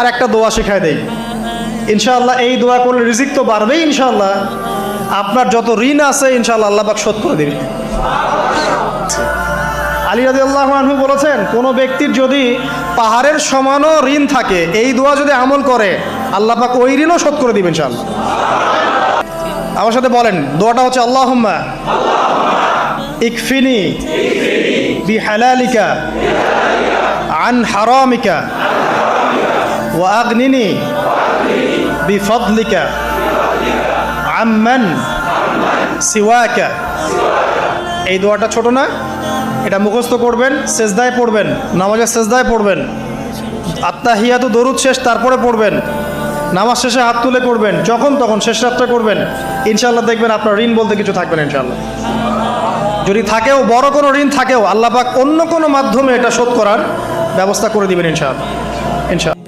আর একটা দোয়া শেখায় দেই। ইনশাআল্লাহ এই দোয়া করলে রিজিক তো বাড়বেই ইনশাআল্লাহ, আপনার যত ঋণ আছে ইনশাআল্লাহ আল্লাহ পাক শোধ করে দেবে। আলী রাদিয়াল্লাহু আনহু বলেছেন, কোনো ব্যক্তির যদি পাহাড়ের সমানও ঋণ থাকে, এই দোয়া যদি আমল করে আল্লাহ পাক ওই ঋণও শোধ করে দিবেন ইনশাআল্লাহ। আমার সাথে বলেন, দোয়াটা হচ্ছে আল্লাহুম্মা ইকফিনি বিহালালিকা আন হারামিকা ওয়া আগনিনি বিফদলিকা আম্মান সিওয়াকা। এই দোয়াটা ছোট না, এটা মুখস্থ করবেন, সেজদায় পড়বেন, নামাজের সেজদায় পড়বেন, আত্তাহিয়াতু দরুদ শেষ তারপরে পড়বেন, নামাজ শেষে হাত তুলে করবেন, যখন তখন শেষ রাত্রে করবেন, ইনশাআল্লাহ দেখবেন আপনার ঋণ বলতে কিছু থাকবে না ইনশাআল্লাহ। যদি থাকেও, বড় কোনো ঋণ থাকেও, আল্লাহ পাক অন্য কোনো মাধ্যমে এটা শোধ করার ব্যবস্থা করে দিবেন ইনশাআল্লাহ।